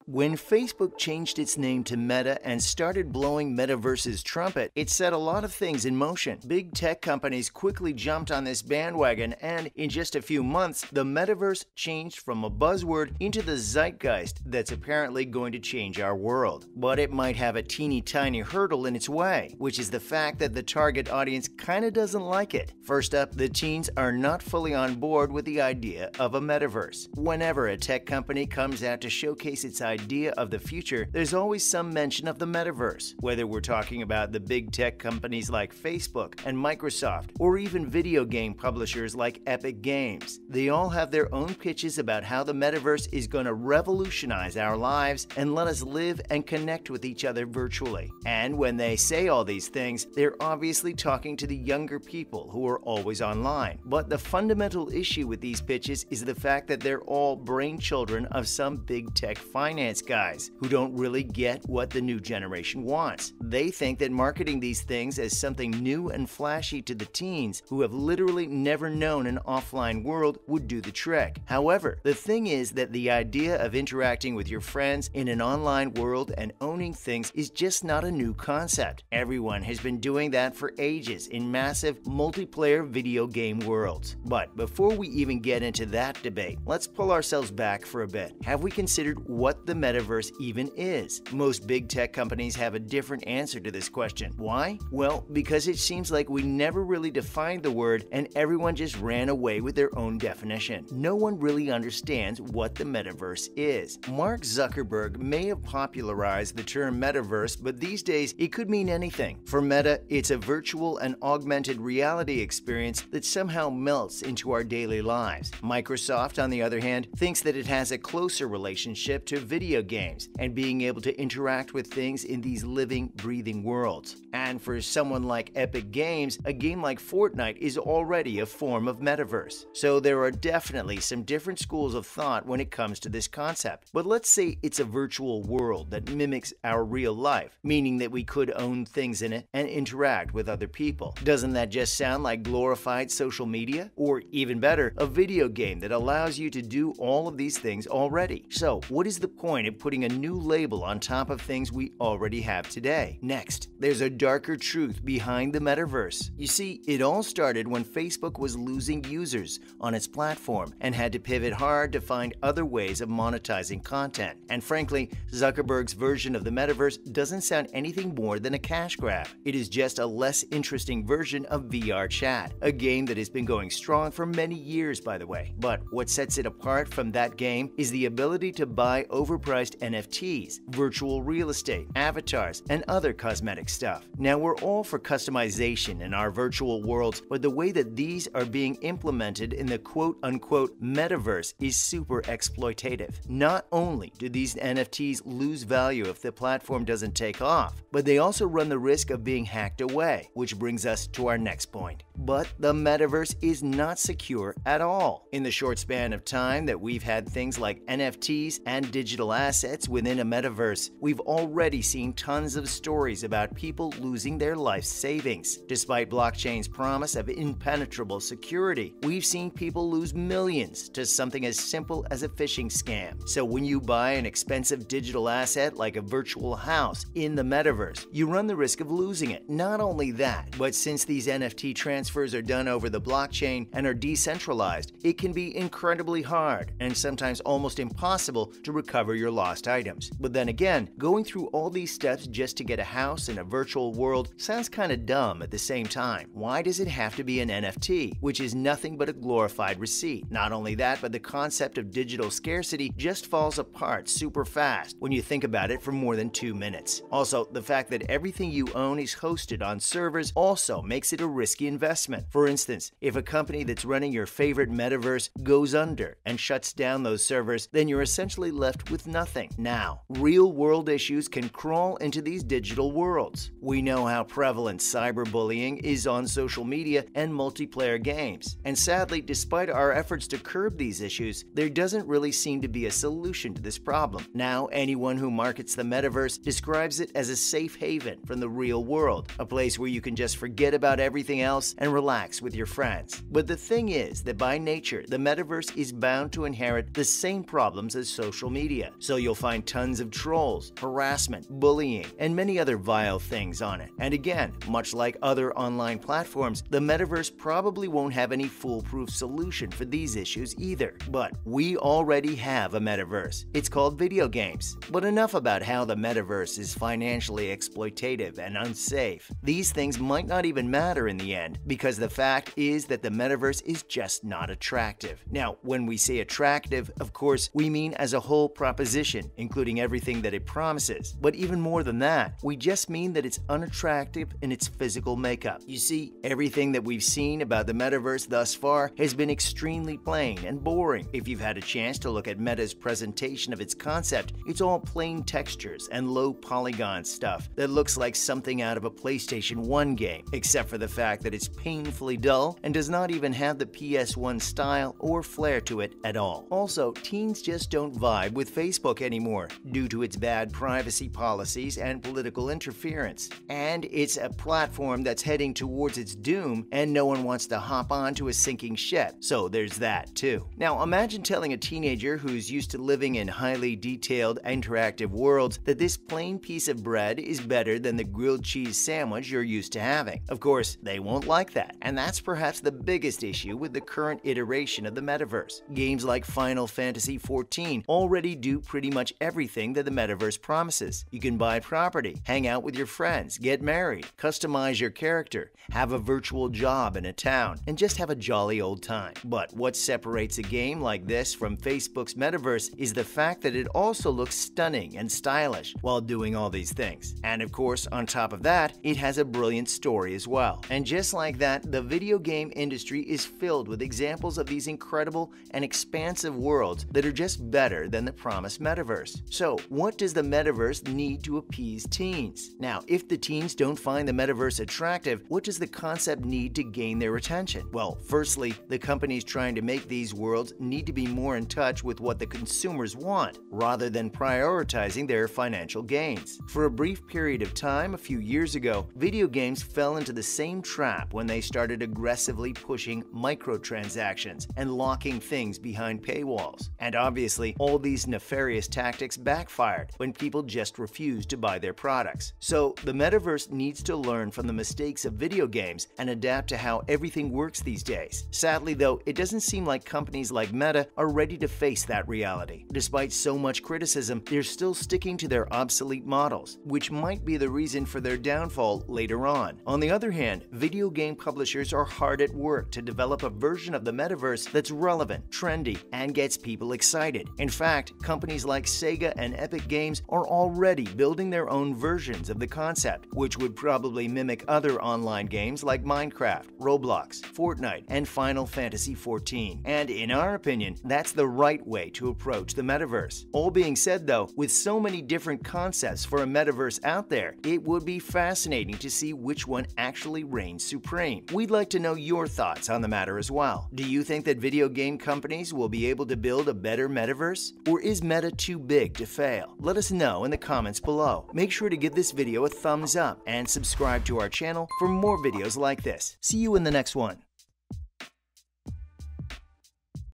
When Facebook changed its name to Meta and started blowing Metaverse's trumpet, it set a lot of things in motion. Big tech companies quickly jumped on this bandwagon, and in just a few months, the Metaverse changed from a buzzword into the zeitgeist that's apparently going to change our world. But it might have a teeny tiny hurdle in its way, which is the fact that the target audience kinda doesn't like it. First up, the teens are not fully on board with the idea of a metaverse. Whenever a tech company comes out to showcase its idea of the future, there's always some mention of the metaverse, whether we're talking about the big tech companies like Facebook and Microsoft, or even video game publishers like Epic Games. They all have their own pitches about how the metaverse is going to revolutionize our lives and let us live and connect with each other virtually. And when they say all these things, they're obviously talking to the younger people who are always online. But the fundamental issue with these pitches is the fact that they're all brainchildren of some big tech finance guys who don't really get what the new generation wants. They think that marketing these things as something new and flashy to the teens who have literally never known an offline world would do the trick. However, the thing is that the idea of interacting with your friends in an online world and owning things is just not a new concept. Everyone has been doing that for ages in massive multiplayer video game worlds. But before we even get into that debate, let's pull ourselves back for a bit. Have we considered what the metaverse even is? Most big tech companies have a different answer to this question. Why? Well, because it seems like we never really defined the word and everyone just ran away with their own definition. No one really understands what the metaverse is. Mark Zuckerberg may have popularized the term metaverse, but these days it could mean anything. For Meta, it's a virtual and augmented reality experience that somehow melts into our daily lives. Microsoft, on the other hand, thinks that it has a closer relationship to video games and being able to interact with things in these living, breathing worlds. And for someone like Epic Games, a game like Fortnite is already a form of metaverse. So there are definitely some different schools of thought when it comes to this concept. But let's say it's a virtual world that mimics our real life, meaning that we could own things in it and interact with other people. Doesn't that just sound like glorified social media? Or even better, a video game that allows you to do all of these things already. So what is the point of putting a new label on top of things we already have today? Next, there's a darker truth behind the metaverse. You see, it all started when Facebook was losing users on its platform and had to pivot hard to find other ways of monetizing content. And frankly, Zuckerberg's version of the metaverse doesn't sound anything more than a cash grab. It is just a less interesting version of VR chat, a game that has been going strong for many years, by the way. But what sets it apart from that game is the ability to buy overpriced NFTs, virtual real estate, avatars, and other cosmetic stuff. Now, we're all for customization in our virtual worlds, but the way that these are being implemented in the quote-unquote metaverse is super exploitative. Not only do these NFTs lose value if the platform doesn't take off, but they also run the risk of being hacked away, which brings us to our next point. But the metaverse is not secure at all. In the short span of time that we've had things like NFTs and digital assets within a metaverse, we've already seen tons of stories about people losing their life savings. Despite blockchain's promise of impenetrable security, we've seen people lose millions to something as simple as a phishing scam. So when you buy an expensive digital asset like a virtual house in the metaverse, you run the risk of losing it. Not only that, but since these NFT transfers are done over the blockchain and are decentralized, it can be incredibly hard and sometimes almost impossible to recover your lost items. But then again, going through all these steps just to get a house in a virtual world sounds kind of dumb at the same time. Why does it have to be an NFT, which is nothing but a glorified receipt? Not only that, but the concept of digital scarcity just falls apart super fast when you think about it for more than 2 minutes. Also, the fact that everything you own is hosted on servers also makes it a risky investment. For instance, if a company that's running your favorite metaverse goes under and shuts down those servers, then you're essentially left with nothing. Now, real-world issues can crawl into these digital worlds. We know how prevalent cyberbullying is on social media and multiplayer games. And sadly, despite our efforts to curb these issues, there doesn't really seem to be a solution to this problem. Now, anyone who markets the metaverse describes it as a safe haven from the real world, a place where you can just forget about everything else and relax with your friends. But the thing is that by nature, the metaverse is bound to inherit the same problems as social media. so you'll find tons of trolls, harassment, bullying, and many other vile things on it. And again, much like other online platforms, the metaverse probably won't have any foolproof solution for these issues either. But we already have a metaverse. It's called video games. But enough about how the metaverse is financially exploitative and unsafe. These things might not even matter in the end, because the fact is that the metaverse is just not attractive. Now, when we say attractive, of course, we mean as a whole proposition, including everything that it promises. But even more than that, we just mean that it's unattractive in its physical makeup. You see, everything that we've seen about the metaverse thus far has been extremely plain and boring. If you've had a chance to look at Meta's presentation of its concept, it's all plain textures and low polygon stuff that looks like something out of a PlayStation 1 game, except for the fact that it's painfully dull and does not even have the PS1 style or flair to it at all. Also, teens just don't vibe with Facebook anymore due to its bad privacy policies and political interference. And it's a platform that's heading towards its doom, and no one wants to hop onto a sinking ship, so there's that too. Now imagine telling a teenager who's used to living in highly detailed, interactive worlds that this plain piece of bread is better than the grilled cheese sandwich you're used to having. Of course, they won't like that, and that's perhaps the biggest issue with the current iteration of the metaverse. Games like Final Fantasy XIV already do pretty much everything that the metaverse promises. You can buy property, hang out with your friends, get married, customize your character, have a virtual job in a town, and just have a jolly old time. But what separates a game like this from Facebook's metaverse is the fact that it also looks stunning and stylish while doing all these things. And of course, on top of that, it has a brilliant story as well. And just like that, the video game industry is filled with examples of these incredible and expansive worlds that are just better than the promised metaverse. So, what does the metaverse need to appease teens? Now, if the teens don't find the metaverse attractive, what does the concept need to gain their attention? Well, firstly, the companies trying to make these worlds need to be more in touch with what the consumers want, rather than prioritizing their financial gains. For a brief period of time, a few years ago, video games fell into the same trap when they started aggressively pushing microtransactions and locking things behind paywalls. And obviously, all these nefarious tactics backfired when people just refused to buy their products. So, the metaverse needs to learn from the mistakes of video games and adapt to how everything works these days. Sadly though, it doesn't seem like companies like Meta are ready to face that reality. Despite so much criticism, they're still sticking to their obsolete models, which might be the reason for their downfall later on. On the other hand, video game publishers are hard at work to develop a version of the metaverse that's relevant, trendy, and gets people excited. In fact, companies like Sega and Epic Games are already building their own versions of the concept, which would probably mimic other online games like Minecraft, Roblox, Fortnite, and Final Fantasy XIV. And in our opinion, that's the right way to approach the metaverse. All being said though, with so many different concepts for a metaverse out there, it would be fascinating to see which one actually reigns supreme. We'd like to know your thoughts on the matter as well. Do you think that video game companies will be able to build a better metaverse? Or is Meta too big to fail? Let us know in the comments below. Make sure to give this video a thumbs up and subscribe to our channel for more videos like this. See you in the next one.